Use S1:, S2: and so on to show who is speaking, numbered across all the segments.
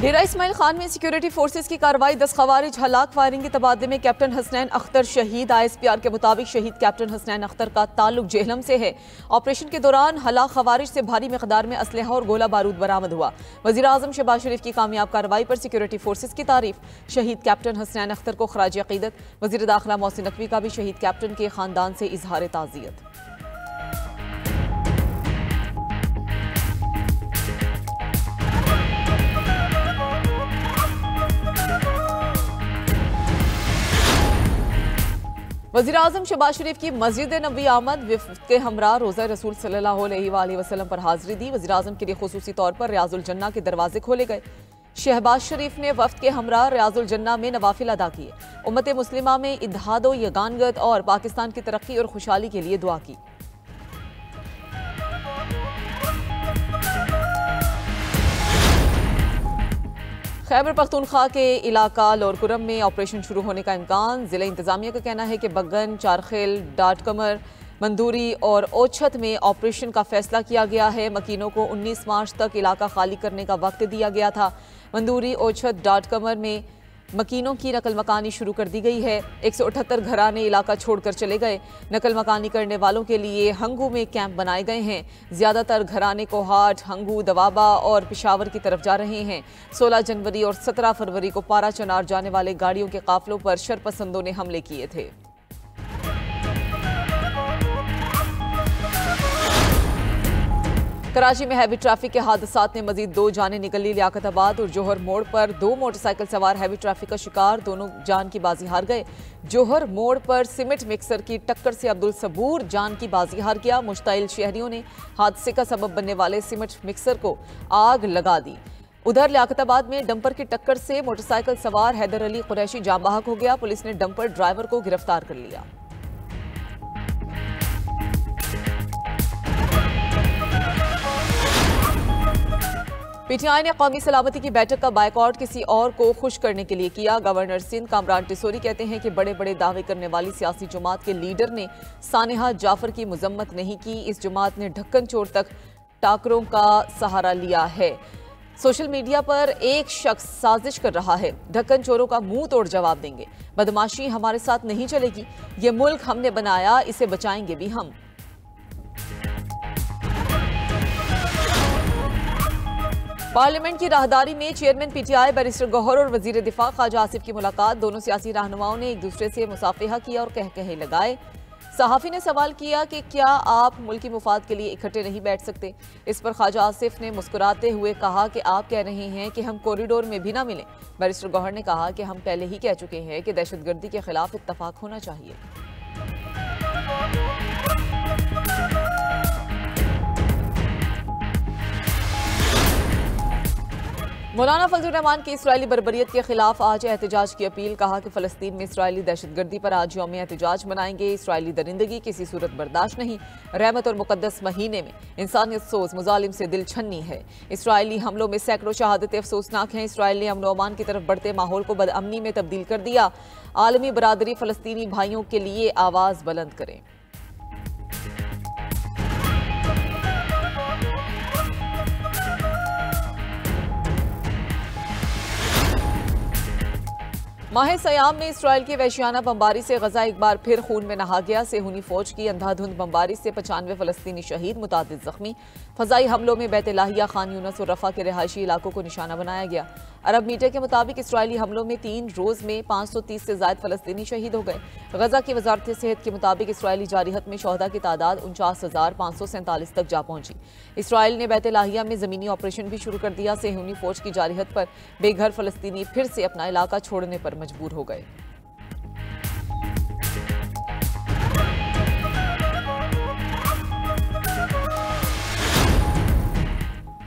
S1: डेरा इस्माइल खान में security forces की कार्रवाई, 10 खवारिज हलाक। फायरिंग के तबादले में कैप्टन हसनैन अख्तर शहीद। ISPR के मुताबिक शहीद कैप्टन हसनैन अख्तर का ताल्लुक जेहलम से है। ऑपरेशन के दौरान हलाक खवारिज से भारी मिकदार में असलहा और गोला बारूद बरामद हुआ। वज़ीर आज़म शहबाज शरीफ की कामयाब कार्रवाई पर सिक्योरिटी फोर्सेस की तारीफ। शहीद कैप्टन हसनैन अख्तर को खराज अकीदत। वज़ीर दाखिला मोहसिन नकवी का भी शहीद कैप्टन के खानदान से इजहार ताज़ियत। वज़ीर आज़म शहबाज शरीफ की मस्जिद नबी आमद वफ़द के हमरा रोज़ा रसूल सल्लल्लाहु अलैहि वसल्लम पर हाज़िरी दी। वज़ीर आज़म के लिए खुसूसी तौर पर रियाजुल जन्ना के दरवाजे खोले गए। शहबाज शरीफ ने वफ़द के हमरा रियाजुल जन्ना में नवाफिल अदा किए। उम्मत मुस्लिमा में इत्तेहाद यगानगत और पाकिस्तान की तरक्की और खुशहाली के लिए दुआ की। खैबर पख्तूनख्वा के इलाका लोरकुरम में ऑपरेशन शुरू होने का इम्कान। जिला इंतजामिया का कहना है कि बग्गन, चारखेल, डाटकमर, मंदूरी और ओछत में ऑपरेशन का फैसला किया गया है। मकीनों को 19 मार्च तक इलाका खाली करने का वक्त दिया गया था। मंदूरी, ओछत, डाटकमर में मकीनों की नकल मकानी शुरू कर दी गई है। 178 घराने इलाका छोड़कर चले गए। नकल मकानी करने वालों के लिए हंगू में कैंप बनाए गए हैं। ज्यादातर घराने कोहाट, हंगू, दवाबा और पिशावर की तरफ जा रहे हैं। 16 जनवरी और 17 फरवरी को पारा चनार जाने वाले गाड़ियों के काफिलों पर शरपसंदों ने हमले किए थे। कराची में हैवी ट्रैफिक के हादसात ने मजीद 2 जानें निकली। लियाकताबाद और जोहर मोड़ पर 2 मोटरसाइकिल सवार हैवी ट्रैफिक का शिकार, दोनों जान की बाजी हार गए। जोहर मोड़ पर सीमेंट मिक्सर की टक्कर से अब्दुल सबूर जान की बाजी हार गया। मुश्ताइल शहरियों ने हादसे का सबब बनने वाले सीमेंट मिक्सर को आग लगा दी। उधर लियाकताबाद में डंपर की टक्कर से मोटरसाइकिल सवार हैदर अली कुरैशी जाँ बहक हो गया। पुलिस ने डंपर ड्राइवर को गिरफ्तार कर लिया। PTI ने कौमी सलामती की बैठक का बायकॉट किसी और को खुश करने के लिए किया। गवर्नर सिंध कामरान टिसोरी कहते हैं कि बड़े बड़े दावे करने वाली सियासी जमात के लीडर ने सानेहा जाफर की मजम्मत नहीं की। इस जमात ने ढक्कन चोर तक टाकरों का सहारा लिया है। सोशल मीडिया पर एक शख्स साजिश कर रहा है, ढक्कन चोरों का मुंह तोड़ जवाब देंगे। बदमाशी हमारे साथ नहीं चलेगी। ये मुल्क हमने बनाया, इसे बचाएंगे भी हम। पार्लियामेंट की राहदारी में चेयरमैन PTI बैरिस्टर गौहर और वजीर दिफा ख्वाजा आसिफ की मुलाकात। दोनों सियासी रहनुमाओं ने एक दूसरे से मुसाफिहा किया और कह लगाए। सहाफ़ी ने सवाल किया कि क्या आप मुल्की मुफाद के लिए इकट्ठे नहीं बैठ सकते। इस पर ख्वाजा आसिफ ने मुस्कुराते हुए कहा कि आप कह रहे हैं कि हम कॉरिडोर में भी ना मिलें। बैरिस्टर गौहर ने कहा कि हम पहले ही कह चुके हैं कि दहशतगर्दी के खिलाफ इत्तफाक होना चाहिए। मौलाना फजल रहमान की इसराइली बर्बरियत के खिलाफ आज एहतजाज की अपील। कहा कि फ़लस्तीन में इसराइली दहशतगर्दी पर आज यौम एहतजाज मनाएंगे। इसराइली दरिंदगी किसी सूरत बर्दाश्त नहीं। रहमत और मुकद्दस महीने में इंसानियत सोच मुजालिम से दिल छन्नी है। इसराइली हमलों में सैकड़ों शहादतें अफसोसनाक हैं। इसराइल ने अमन व अमान की तरफ बढ़ते माहौल को बदअमनी में तब्दील कर दिया। आलमी बरादरी फ़लस्तीनी भाइयों के लिए आवाज़ बुलंद करें। माह सयाम में इसराइल की वहशियाना बमबारी से गजा एक बार फिर खून में नहा गया। सेहूनी फौज की अंधाधुंध बमबारी से 95 फ़लस्तीनी शहीद, मुतादिद जख्मी। फ़ज़ाई हमलों में बैत लाहिया, खान यूनस और रफ़ा के रिहायशी इलाकों को निशाना बनाया गया। अरब मीडिया के मुताबिक इसराइली हमलों में 3 रोज़ में 530 से ज़ायद फ़लस्तीनी शहीद हो गए। गजा की वजारत सेहत के मुताबिक इसराइली जारिहत में शहदा की तादाद 49,547 तक जा पहुंची। इसराइल ने बैत लाहिया में ज़मीनी ऑपरेशन भी शुरू कर दिया। सेहूनी फौज की जारिहत पर बेघर फ़लस्तीनी फिर से अपना इलाका छोड़ने पर मजबूर हो गए।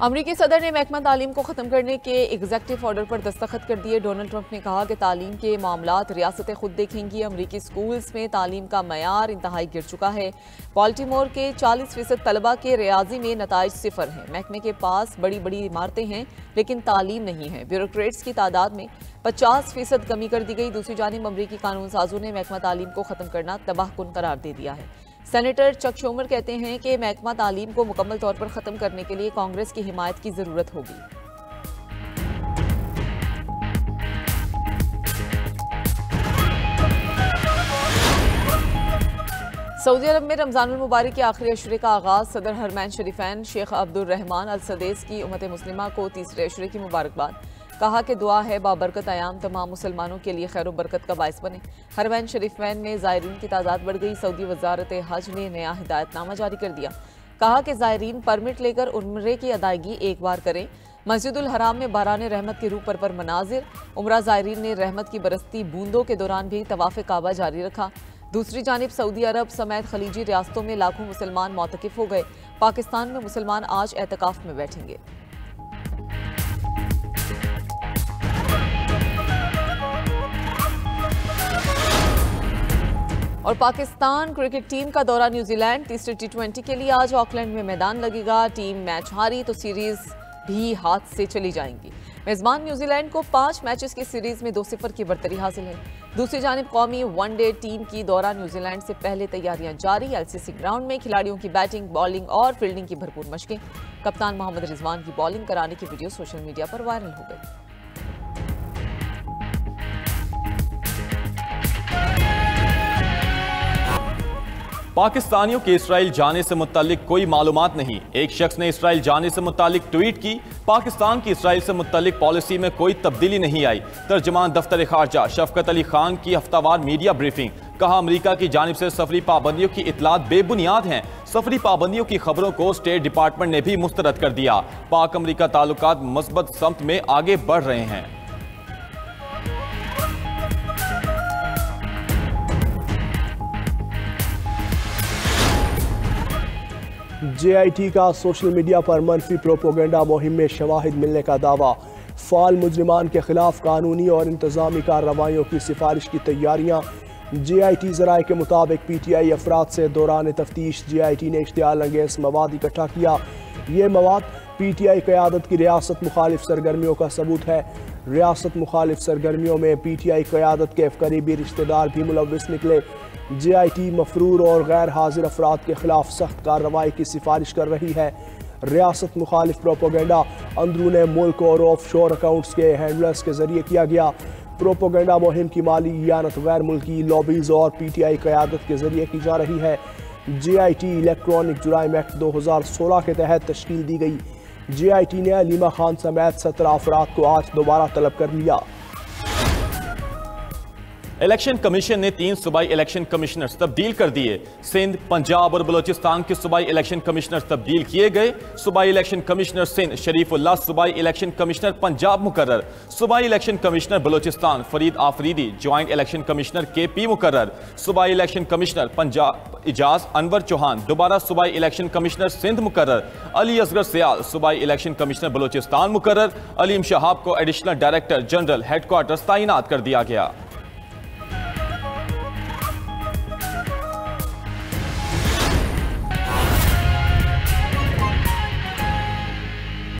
S1: अमरीकी सदर ने महकमा तालीम को ख़त्म करने के एग्जेक्टिव ऑर्डर पर दस्तखत कर दिए। डोनाल्ड ट्रंप ने कहा कि तालीम के मामलात रियासतें खुद देखेंगी। अमरीकी स्कूल्स में तालीम का मयार इंतहाई गिर चुका है। बाल्टीमोर के 40% तलबा के रियाजी में नताइज सिफर हैं। महकमे के पास बड़ी बड़ी इमारतें हैं लेकिन तालीम नहीं है। ब्यूरोक्रेट्स की तादाद में 50% कमी कर दी गई। दूसरी जानिब अमरीकी कानून साजों ने महकमा तालीम को ख़त्म करना तबाहकुन करार दे दिया है। सेनेटर चक शोमर कहते हैं कि महकमा तालीम को मुकम्मल तौर पर ख़त्म करने के लिए कांग्रेस की हिमायत की ज़रूरत होगी। सऊदी अरब में रमज़ानुल मुबारक के आखिरी अशरे का आगाज़। सदर हरमैन शरीफैन शेख अब्दुल रहमान अल सदैस की उम्मत मुस्लिमा को तीसरे अशरे की मुबारकबाद। कहा कि दुआ है बाबरकत आयाम तमाम मुसलमानों के लिए खैर बरकत का बायस बने। हरमैन शरीफैन में ज़ायरीन की तादाद बढ़ गई। सऊदी वजारत हज ने नया हिदायतनामा जारी कर दिया। कहा कि ज़ायरीन परमिट लेकर उम्रे की अदायगी एक बार करें। मस्जिदुल हराम में बारान रहमत के रूह पर मनाजिर। उम्रा ज़ायरीन ने रहमत की बरसती बूंदों के दौरान भी तवाफ़ काबा जारी रखा। दूसरी जानिब सऊदी अरब समेत खलीजी रियासतों में लाखों मुसलमान मोतकिफ हो गए। पाकिस्तान में मुसलमान आज एतकाफ में बैठेंगे। और पाकिस्तान क्रिकेट टीम का दौरा न्यूजीलैंड। तीसरे T20 के लिए आज ऑकलैंड में मैदान लगेगा। टीम मैच हारी तो सीरीज भी हाथ से चली जाएंगी। मेजबान न्यूजीलैंड को 5 मैचेस की सीरीज में 2-0 की बरतरी हासिल है। दूसरी जानिब कौमी वनडे टीम की दौरा न्यूजीलैंड से पहले तैयारियां जारी। LCC ग्राउंड में खिलाड़ियों की बैटिंग, बॉलिंग और फील्डिंग की भरपूर मशकें। कप्तान मोहम्मद रिजवान की बॉलिंग कराने की वीडियो सोशल मीडिया पर वायरल हो गई।
S2: पाकिस्तानियों के इसराइल जाने से मुत्तल्लिक कोई मालूमात नहीं। एक शख्स ने इसराइल जाने से मुत्तल्लिक ट्वीट की। पाकिस्तान की इसराइल से मुत्तल्लिक पॉलिसी में कोई तब्दीली नहीं आई। तर्जमान दफ्तर खारजा शफकत अली खान की हफ्तावार मीडिया ब्रीफिंग। कहा अमेरिका की जानिब से सफरी पाबंदियों की इतलात बेबुनियाद हैं। सफरी पाबंदियों की खबरों को स्टेट डिपार्टमेंट ने भी मुस्तरद कर दिया। पाक अमेरिका ताल्लुकात मस्बत समत में आगे बढ़ रहे हैं।
S3: JIT का सोशल मीडिया पर मनफी प्रोपोगेंडा मुहिम में शवाहिद मिलने का दावा। फाल मुजरिमान के खिलाफ कानूनी और इंतजामी कार्रवाइयों की सिफारिश की तैयारियां। JIT ज़राए के मुताबिक PTI अफराद से दौरान तफ्तीश JIT ने इश्तियाल अंगेज मवाद इकट्ठा किया। ये मवाद PTI क़यादत की रियासत मुखालिफ सरगर्मियों का सबूत है। रियासत मुखालिफ सरगर्मियों में PTI क़यादत के करीबी रिश्तेदार भी मुलव्विस निकले। JIT मफरूर और गैर हाजिर अफराद के खिलाफ सख्त कार्रवाई की सिफारिश कर रही है। रियासत मुखालिफ प्रोपोगेंडा अंदरून मुल्क और ऑफ शोर अकाउंट्स के हैंडलर्स के जरिए किया गया। प्रोपोगेंडा मुहिम की माली इयानत गैर मुल्की लॉबीज और PTI क़यादत के जरिए की जा रही है। JIT इलेक्ट्रॉनिक जुराइम एक्ट 2016 के तहत तश्कील दी गई। JIT ने अलीमा खान समेत 17 अफराद को आज दोबारा तलब कर लिया।
S2: इलेक्शन कमीशन ने 3 सूबाई इलेक्शन कमिश्नर्स तब्दील कर दिए। सिंध, पंजाब और बलोचिस्तान के सूबाई इलेक्शन कमिश्नर्स तब्दील किए गए। सूबाई इलेक्शन कमिश्नर सिंध शरीफुल्लाह, सूबाई इलेक्शन कमिश्नर पंजाब मुकर्रर। सूबाई election commissioner Balochistan Farid Afridi, joint election commissioner KP मुकर्रर। सूबाई इलेक्शन कमिश्नर पंजाब इजाज अनवर चौहान दोबारा सूबाई इलेक्शन कमिश्नर सिंध मुकर्रर। अली असगर सियाल सूबाई इलेक्शन कमिश्नर बलोचिस्तान मुकर्रर। अलीम शहाब को एडिशनल डायरेक्टर जनरल हेडक्वार्टर्स तैनात कर दिया गया।